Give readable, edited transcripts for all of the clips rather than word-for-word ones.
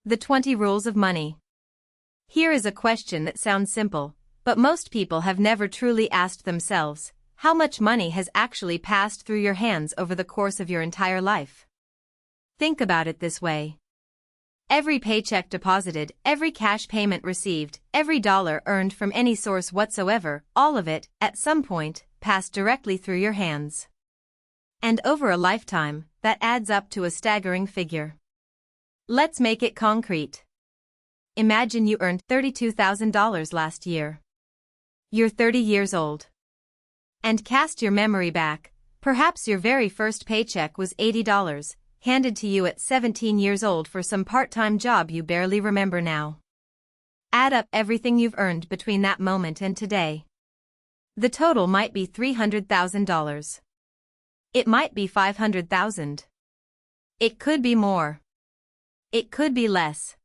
The 20 Rules of Money. Here is a question that sounds simple, but most people have never truly asked themselves, how much money has actually passed through your hands over the course of your entire life? Think about it this way. Every paycheck deposited, every cash payment received, every dollar earned from any source whatsoever, all of it, at some point, passed directly through your hands. And over a lifetime, that adds up to a staggering figure. Let's make it concrete. Imagine you earned $32,000 last year. You're 30 years old. And cast your memory back, perhaps your very first paycheck was $80, handed to you at 17 years old for some part-time job you barely remember now. Add up everything you've earned between that moment and today. The total might be $300,000. It might be $500,000. It could be more. It could be less.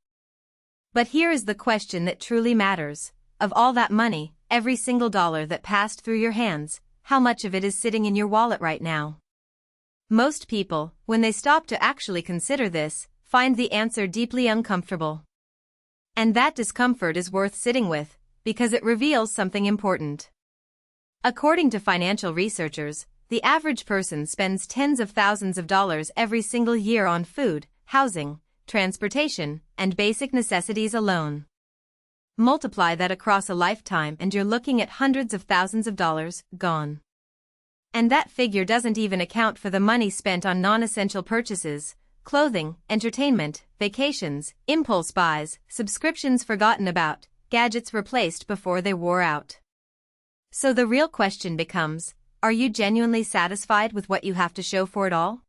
But here is the question that truly matters. Of all that money, every single dollar that passed through your hands, how much of it is sitting in your wallet right now? Most people, when they stop to actually consider this, find the answer deeply uncomfortable. And that discomfort is worth sitting with, because it reveals something important. According to financial researchers, the average person spends tens of thousands of dollars every single year on food, housing, transportation, and basic necessities alone. Multiply that across a lifetime and you're looking at hundreds of thousands of dollars gone. And that figure doesn't even account for the money spent on non-essential purchases, clothing, entertainment, vacations, impulse buys, subscriptions forgotten about, gadgets replaced before they wore out. So the real question becomes, are you genuinely satisfied with what you have to show for it all?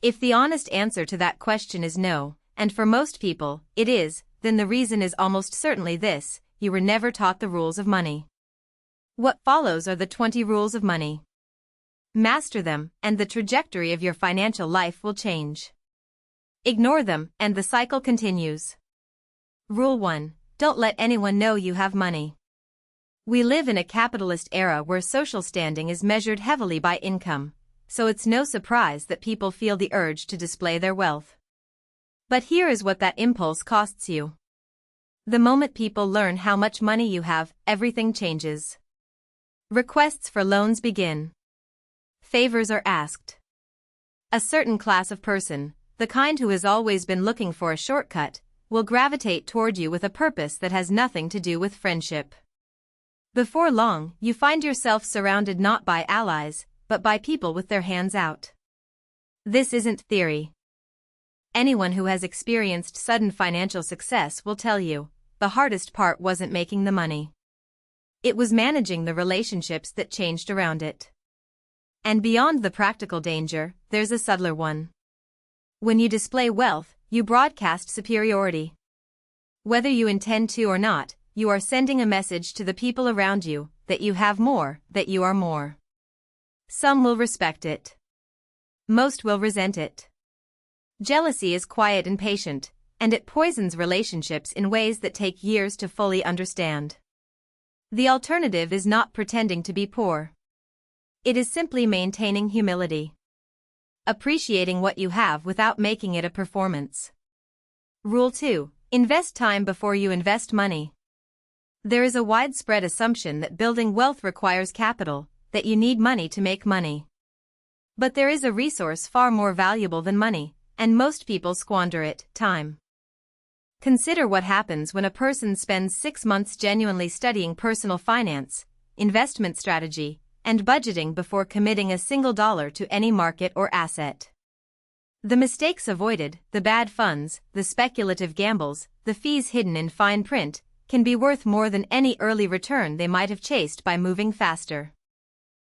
If the honest answer to that question is no, and for most people, it is, then the reason is almost certainly this: you were never taught the rules of money. What follows are the 20 rules of money. Master them, and the trajectory of your financial life will change. Ignore them, and the cycle continues. Rule 1. Don't let anyone know you have money. We live in a capitalist era where social standing is measured heavily by income, so it's no surprise that people feel the urge to display their wealth. But here is what that impulse costs you. The moment people learn how much money you have, everything changes. Requests for loans begin. Favors are asked. A certain class of person, the kind who has always been looking for a shortcut, will gravitate toward you with a purpose that has nothing to do with friendship. Before long, you find yourself surrounded not by allies, but by people with their hands out. This isn't theory. Anyone who has experienced sudden financial success will tell you, the hardest part wasn't making the money. It was managing the relationships that changed around it. And beyond the practical danger, there's a subtler one. When you display wealth, you broadcast superiority. Whether you intend to or not, you are sending a message to the people around you, that you have more, that you are more. Some will respect it. Most will resent it. Jealousy is quiet and patient, and it poisons relationships in ways that take years to fully understand. The alternative is not pretending to be poor. It is simply maintaining humility. Appreciating what you have without making it a performance. Rule 2. Invest time before you invest money. There is a widespread assumption that building wealth requires capital, that you need money to make money. But there is a resource far more valuable than money, and most people squander it: time. Consider what happens when a person spends 6 months genuinely studying personal finance, investment strategy, and budgeting before committing a single dollar to any market or asset. The mistakes avoided, the bad funds, the speculative gambles, the fees hidden in fine print, can be worth more than any early return they might have chased by moving faster.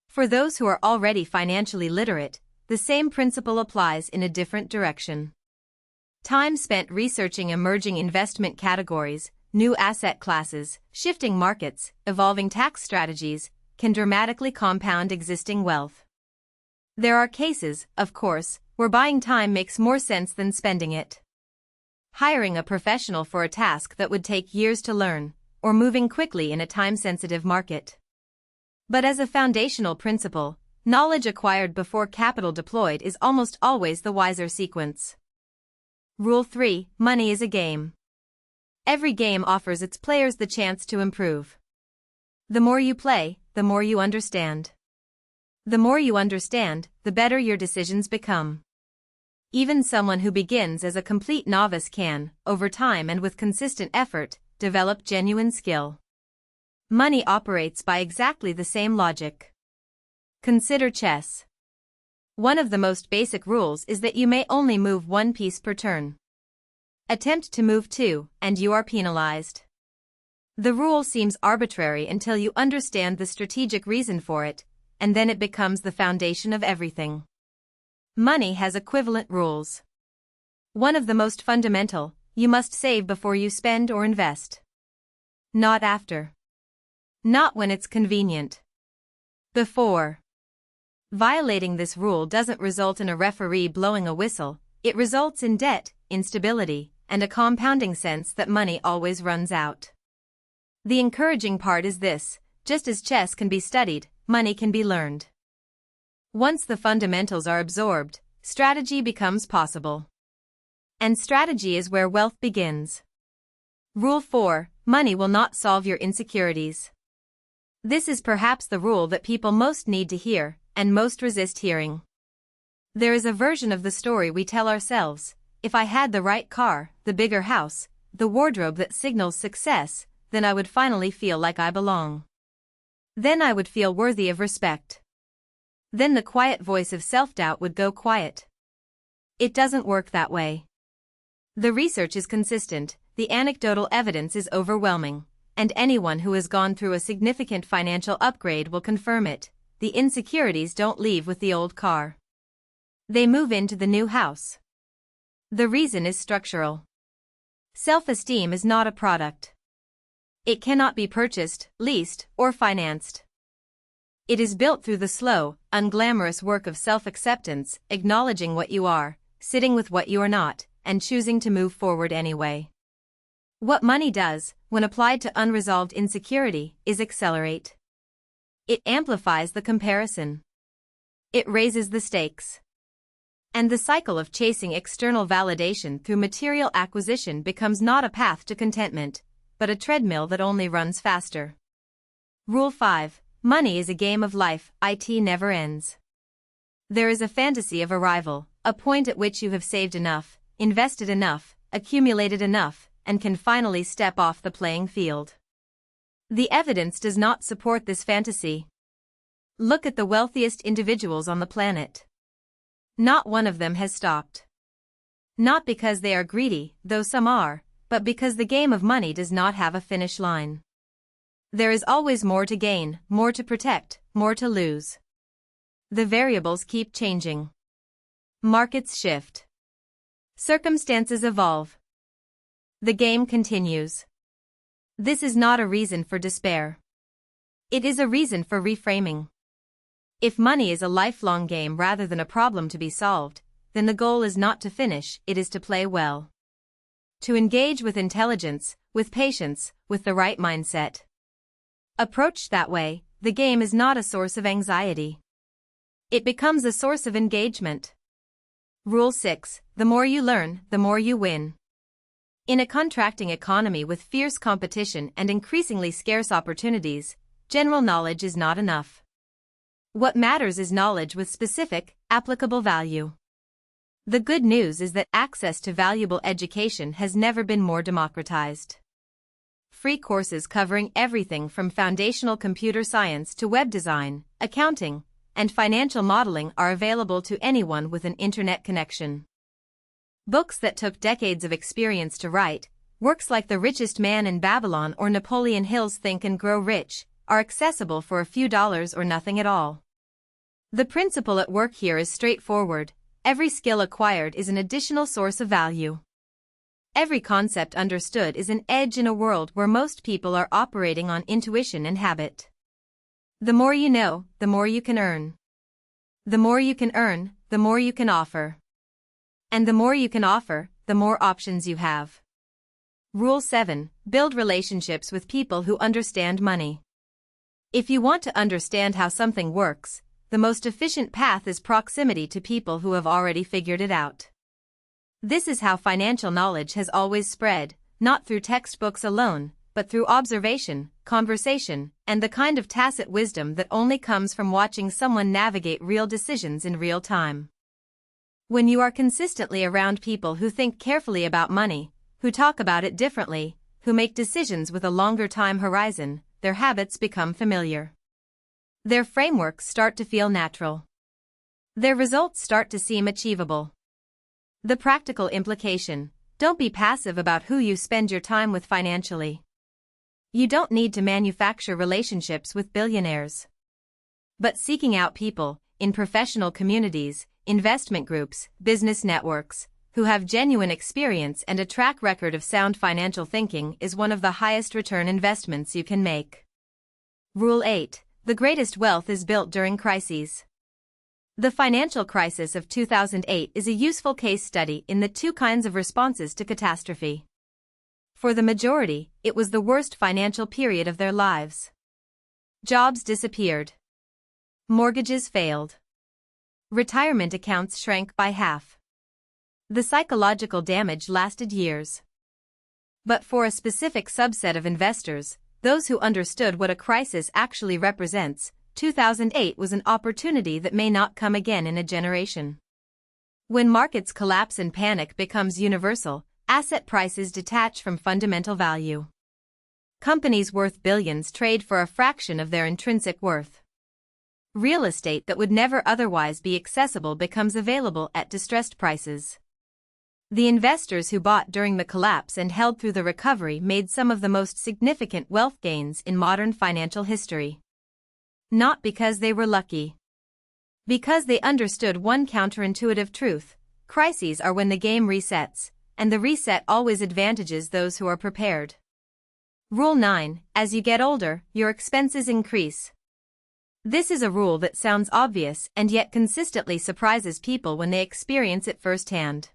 For those who are already financially literate, the same principle applies in a different direction. Time spent researching emerging investment categories, new asset classes, shifting markets, evolving tax strategies, can dramatically compound existing wealth. There are cases, of course, where buying time makes more sense than spending it. Hiring a professional for a task that would take years to learn, or moving quickly in a time-sensitive market. But as a foundational principle, knowledge acquired before capital deployed is almost always the wiser sequence. Rule 3: Money is a game. Every game offers its players the chance to improve. The more you play, the more you understand. The more you understand, the better your decisions become. Even someone who begins as a complete novice can, over time and with consistent effort, develop genuine skill. Money operates by exactly the same logic. Consider chess. One of the most basic rules is that you may only move one piece per turn. Attempt to move two, and you are penalized. The rule seems arbitrary until you understand the strategic reason for it, and then it becomes the foundation of everything. Money has equivalent rules. One of the most fundamental: you must save before you spend or invest. Not after. Not when it's convenient. Before. Violating this rule doesn't result in a referee blowing a whistle, it results in debt, instability, and a compounding sense that money always runs out. The encouraging part is this: just as chess can be studied, money can be learned. Once the fundamentals are absorbed, strategy becomes possible. And strategy is where wealth begins. Rule 4: Money will not solve your insecurities. This is perhaps the rule that people most need to hear, and most resist hearing. There is a version of the story we tell ourselves: if I had the right car, the bigger house, the wardrobe that signals success, then I would finally feel like I belong. Then I would feel worthy of respect. Then the quiet voice of self-doubt would go quiet. It doesn't work that way. The research is consistent, the anecdotal evidence is overwhelming, and anyone who has gone through a significant financial upgrade will confirm it: the insecurities don't leave with the old car. They move into the new house. The reason is structural. Self-esteem is not a product. It cannot be purchased, leased, or financed. It is built through the slow, unglamorous work of self-acceptance, acknowledging what you are, sitting with what you are not, and choosing to move forward anyway. What money does, when applied to unresolved insecurity, is accelerate. It amplifies the comparison. It raises the stakes. And the cycle of chasing external validation through material acquisition becomes not a path to contentment, but a treadmill that only runs faster. Rule 5: Money is a game of life, it never ends. There is a fantasy of arrival, a point at which you have saved enough, invested enough, accumulated enough, and can finally step off the playing field. The evidence does not support this fantasy. Look at the wealthiest individuals on the planet. Not one of them has stopped. Not because they are greedy, though some are, but because the game of money does not have a finish line. There is always more to gain, more to protect, more to lose. The variables keep changing. Markets shift. Circumstances evolve. The game continues. This is not a reason for despair. It is a reason for reframing. If money is a lifelong game rather than a problem to be solved, then the goal is not to finish, it is to play well. To engage with intelligence, with patience, with the right mindset. Approached that way, the game is not a source of anxiety. It becomes a source of engagement. Rule 6: The more you learn, the more you win. In a contracting economy with fierce competition and increasingly scarce opportunities, general knowledge is not enough. What matters is knowledge with specific, applicable value. The good news is that access to valuable education has never been more democratized. Free courses covering everything from foundational computer science to web design, accounting, and financial modeling are available to anyone with an internet connection. Books that took decades of experience to write, works like The Richest Man in Babylon or Napoleon Hill's Think and Grow Rich, are accessible for a few dollars or nothing at all. The principle at work here is straightforward: every skill acquired is an additional source of value. Every concept understood is an edge in a world where most people are operating on intuition and habit. The more you know, the more you can earn. The more you can earn, the more you can offer. And the more you can offer, the more options you have. Rule 7: Build relationships with people who understand money. If you want to understand how something works, the most efficient path is proximity to people who have already figured it out. This is how financial knowledge has always spread, not through textbooks alone, but through observation, conversation, and the kind of tacit wisdom that only comes from watching someone navigate real decisions in real time. When you are consistently around people who think carefully about money, who talk about it differently, who make decisions with a longer time horizon, their habits become familiar. Their frameworks start to feel natural. Their results start to seem achievable. The practical implication: don't be passive about who you spend your time with financially. You don't need to manufacture relationships with billionaires. But seeking out people, in professional communities, investment groups, business networks, who have genuine experience and a track record of sound financial thinking is one of the highest return investments you can make. Rule 8. The greatest wealth is built during crises. The financial crisis of 2008 is a useful case study in the two kinds of responses to catastrophe. For the majority, it was the worst financial period of their lives. Jobs disappeared. Mortgages failed. Retirement accounts shrank by half. The psychological damage lasted years. But for a specific subset of investors, those who understood what a crisis actually represents, 2008 was an opportunity that may not come again in a generation. When markets collapse and panic becomes universal, asset prices detach from fundamental value. Companies worth billions trade for a fraction of their intrinsic worth. Real estate that would never otherwise be accessible becomes available at distressed prices. The investors who bought during the collapse and held through the recovery made some of the most significant wealth gains in modern financial history. Not because they were lucky. Because they understood one counterintuitive truth: crises are when the game resets, and the reset always advantages those who are prepared. Rule 9. As you get older, your expenses increase. This is a rule that sounds obvious and yet consistently surprises people when they experience it firsthand.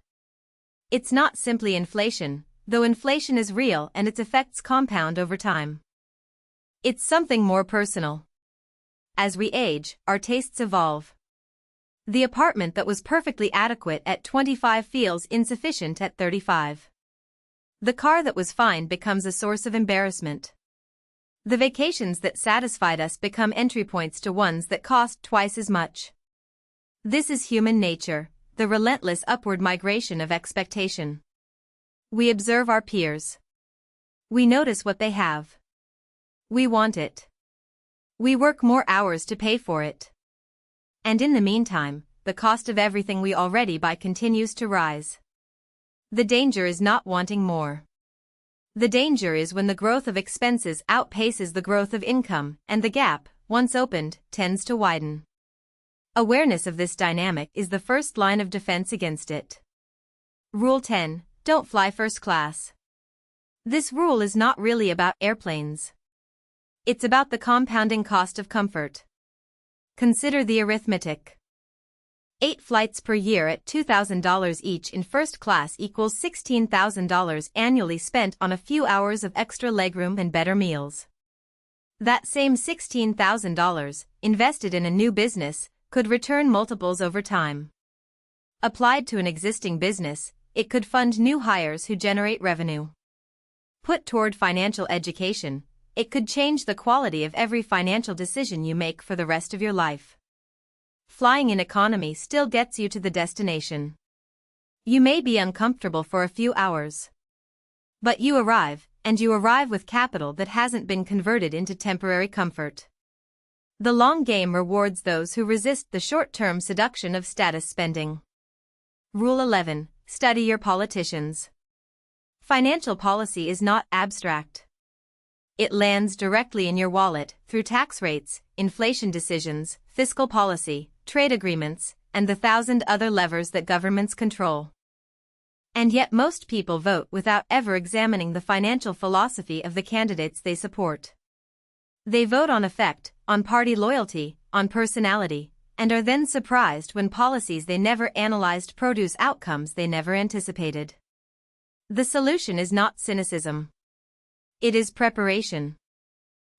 It's not simply inflation, though inflation is real and its effects compound over time. It's something more personal. As we age, our tastes evolve. The apartment that was perfectly adequate at 25 feels insufficient at 35. The car that was fine becomes a source of embarrassment. The vacations that satisfied us become entry points to ones that cost twice as much. This is human nature, the relentless upward migration of expectation. We observe our peers. We notice what they have. We want it. We work more hours to pay for it. And in the meantime, the cost of everything we already buy continues to rise. The danger is not wanting more. The danger is when the growth of expenses outpaces the growth of income, and the gap, once opened, tends to widen. Awareness of this dynamic is the first line of defense against it. Rule 10. Don't fly first class. This rule is not really about airplanes. It's about the compounding cost of comfort. Consider the arithmetic. 8 flights per year at $2,000 each in first class equals $16,000 annually spent on a few hours of extra legroom and better meals. That same $16,000, invested in a new business, could return multiples over time. Applied to an existing business, it could fund new hires who generate revenue. Put toward financial education, it could change the quality of every financial decision you make for the rest of your life. Flying in economy still gets you to the destination. You may be uncomfortable for a few hours. But you arrive, and you arrive with capital that hasn't been converted into temporary comfort. The long game rewards those who resist the short-term seduction of status spending. Rule 11. Study your politicians. Financial policy is not abstract. It lands directly in your wallet through tax rates, inflation decisions, fiscal policy, trade agreements, and the 1,000 other levers that governments control. And yet most people vote without ever examining the financial philosophy of the candidates they support. They vote on affect, on party loyalty, on personality, and are then surprised when policies they never analyzed produce outcomes they never anticipated. The solution is not cynicism. It is preparation.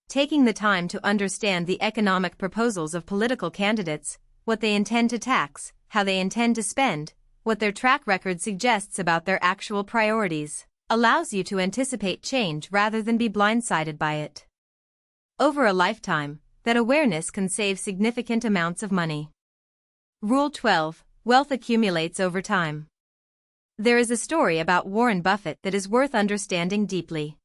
Taking the time to understand the economic proposals of political candidates, what they intend to tax, how they intend to spend, what their track record suggests about their actual priorities, allows you to anticipate change rather than be blindsided by it. Over a lifetime, that awareness can save significant amounts of money. Rule 12. Wealth accumulates over time. There is a story about Warren Buffett that is worth understanding deeply.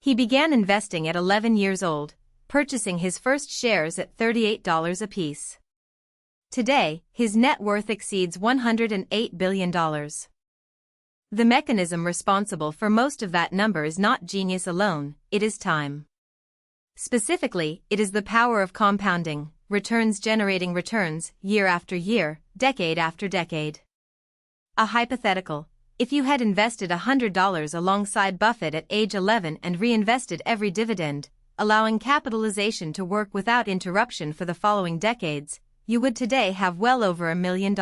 He began investing at 11 years old, purchasing his first shares at $38 apiece. Today, his net worth exceeds $108 billion. The mechanism responsible for most of that number is not genius alone, it is time. Specifically, it is the power of compounding, returns generating returns, year after year, decade after decade. A hypothetical: if you had invested $100 alongside Buffett at age 11 and reinvested every dividend, allowing capitalization to work without interruption for the following decades, you would today have well over $1 million.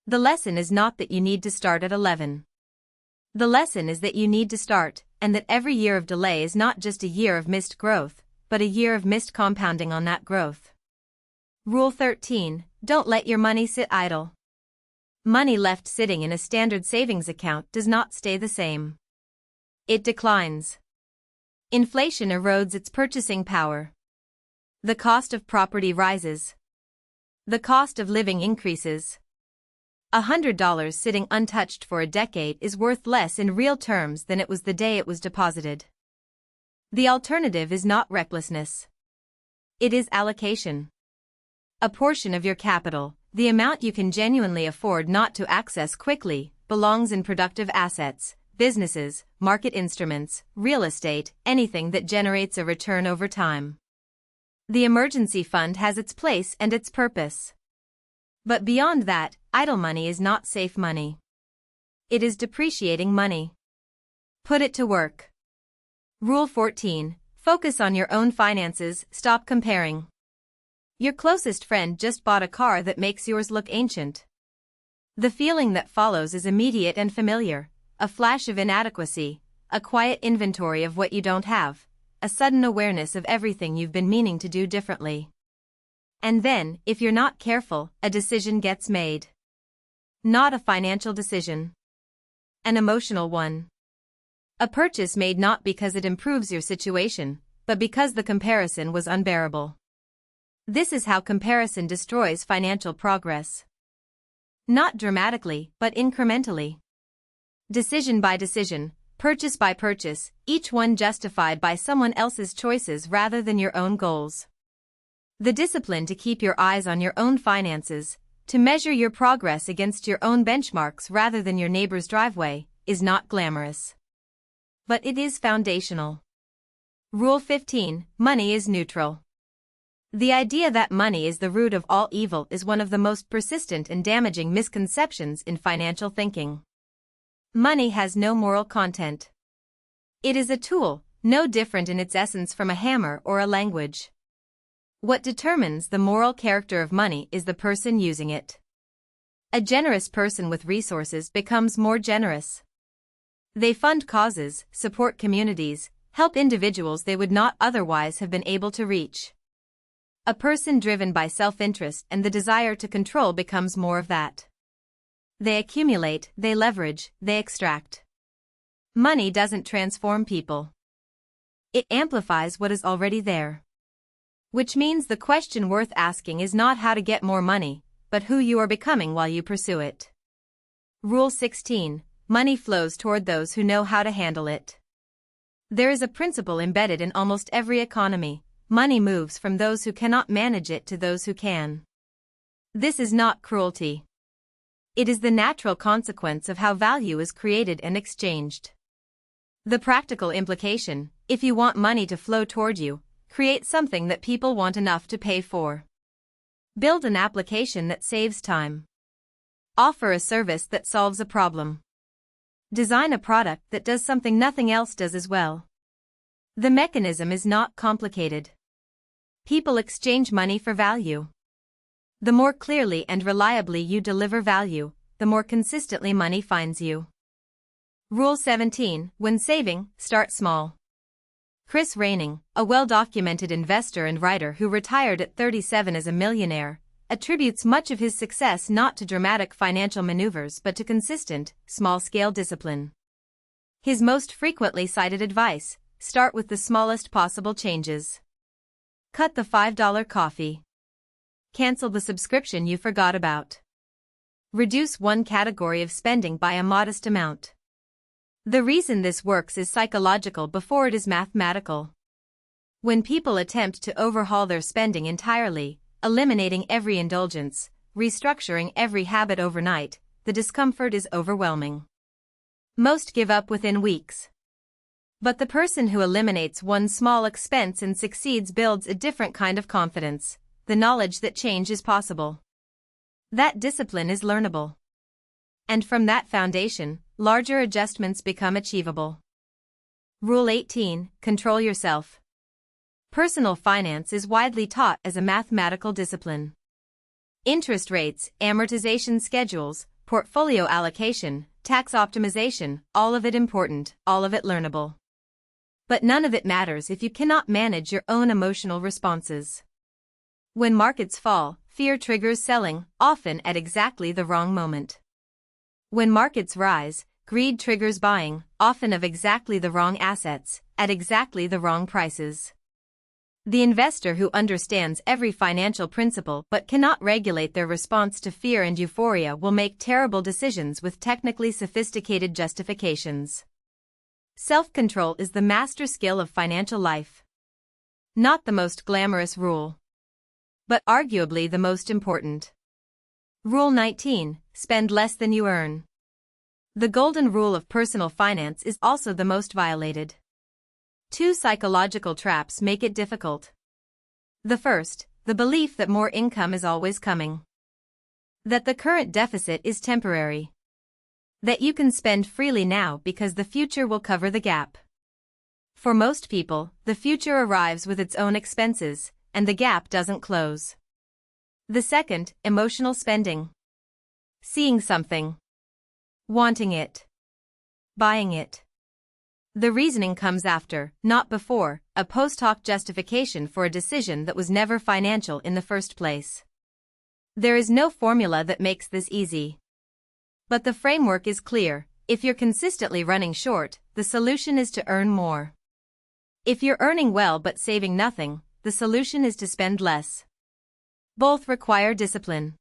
The lesson is not that you need to start at 11. The lesson is that you need to start, and that every year of delay is not just a year of missed growth, but a year of missed compounding on that growth. Rule 13. Don't let your money sit idle. Money left sitting in a standard savings account does not stay the same. It declines. Inflation erodes its purchasing power. The cost of property rises. The cost of living increases. $100 sitting untouched for a decade is worth less in real terms than it was the day it was deposited. The alternative is not recklessness. It is allocation. A portion of your capital, the amount you can genuinely afford not to access quickly, belongs in productive assets, businesses, market instruments, real estate, anything that generates a return over time. The emergency fund has its place and its purpose. But beyond that, idle money is not safe money. It is depreciating money. Put it to work. Rule 14. Focus on your own finances, stop comparing. Your closest friend just bought a car that makes yours look ancient. The feeling that follows is immediate and familiar, a flash of inadequacy, a quiet inventory of what you don't have, a sudden awareness of everything you've been meaning to do differently. And then, if you're not careful, a decision gets made. Not a financial decision. An emotional one. A purchase made not because it improves your situation, but because the comparison was unbearable. This is how comparison destroys financial progress. Not dramatically, but incrementally. Decision by decision, purchase by purchase, each one justified by someone else's choices rather than your own goals. The discipline to keep your eyes on your own finances, to measure your progress against your own benchmarks rather than your neighbor's driveway, is not glamorous. But it is foundational. Rule 15. Money is neutral. The idea that money is the root of all evil is one of the most persistent and damaging misconceptions in financial thinking. Money has no moral content. It is a tool, no different in its essence from a hammer or a language. What determines the moral character of money is the person using it. A generous person with resources becomes more generous. They fund causes, support communities, help individuals they would not otherwise have been able to reach. A person driven by self-interest and the desire to control becomes more of that. They accumulate, they leverage, they extract. Money doesn't transform people. It amplifies what is already there. Which means the question worth asking is not how to get more money, but who you are becoming while you pursue it. Rule 16. Money flows toward those who know how to handle it. There is a principle embedded in almost every economy. Money moves from those who cannot manage it to those who can. This is not cruelty. It is the natural consequence of how value is created and exchanged. The practical implication: if you want money to flow toward you, create something that people want enough to pay for. Build an application that saves time. Offer a service that solves a problem. Design a product that does something nothing else does as well. The mechanism is not complicated. People exchange money for value. The more clearly and reliably you deliver value, the more consistently money finds you. Rule 17. When saving, start small. Chris Raining, a well-documented investor and writer who retired at 37 as a millionaire, attributes much of his success not to dramatic financial maneuvers but to consistent, small-scale discipline. His most frequently cited advice: start with the smallest possible changes. Cut the $5 coffee. Cancel the subscription you forgot about. Reduce one category of spending by a modest amount. The reason this works is psychological before it is mathematical. When people attempt to overhaul their spending entirely, eliminating every indulgence, restructuring every habit overnight, the discomfort is overwhelming. Most give up within weeks. But the person who eliminates one small expense and succeeds builds a different kind of confidence, the knowledge that change is possible. That discipline is learnable. And from that foundation, larger adjustments become achievable. Rule 18: Control yourself. Personal finance is widely taught as a mathematical discipline. Interest rates, amortization schedules, portfolio allocation, tax optimization, all of it important, all of it learnable. But none of it matters if you cannot manage your own emotional responses. When markets fall, fear triggers selling, often at exactly the wrong moment. When markets rise, greed triggers buying, often of exactly the wrong assets, at exactly the wrong prices. The investor who understands every financial principle but cannot regulate their response to fear and euphoria will make terrible decisions with technically sophisticated justifications. Self-control is the master skill of financial life. Not the most glamorous rule, but arguably the most important. Rule 19: Spend less than you earn. The golden rule of personal finance is also the most violated. Two psychological traps make it difficult. The first, the belief that more income is always coming. That the current deficit is temporary. That you can spend freely now because the future will cover the gap. For most people, the future arrives with its own expenses, and the gap doesn't close. The second, emotional spending. Seeing something. Wanting it. Buying it. The reasoning comes after, not before, a post hoc justification for a decision that was never financial in the first place. There is no formula that makes this easy. But the framework is clear: if you're consistently running short, the solution is to earn more. If you're earning well but saving nothing, the solution is to spend less. Both require discipline.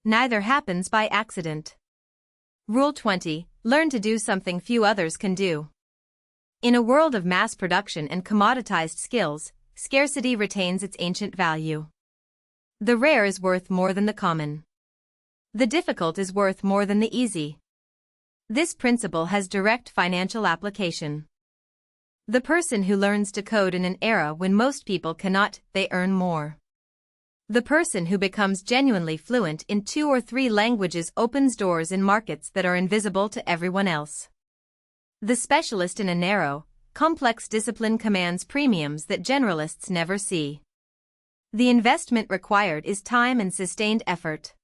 Neither happens by accident. Rule 20: Learn to do something few others can do. In a world of mass production and commoditized skills, scarcity retains its ancient value. The rare is worth more than the common. The difficult is worth more than the easy. This principle has direct financial application. The person who learns to code in an era when most people cannot, they earn more. The person who becomes genuinely fluent in 2 or 3 languages opens doors in markets that are invisible to everyone else. The specialist in a narrow, complex discipline commands premiums that generalists never see. The investment required is time and sustained effort.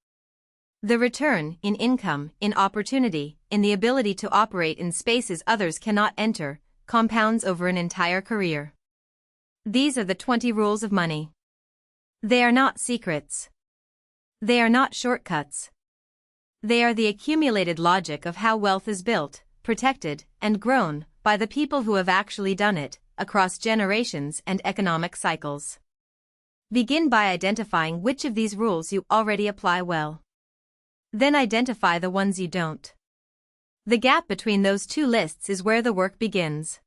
The return, in income, in opportunity, in the ability to operate in spaces others cannot enter, compounds over an entire career. These are the 20 rules of money. They are not secrets. They are not shortcuts. They are the accumulated logic of how wealth is built, protected, and grown by the people who have actually done it, across generations and economic cycles. Begin by identifying which of these rules you already apply well. Then identify the ones you don't. The gap between those two lists is where the work begins.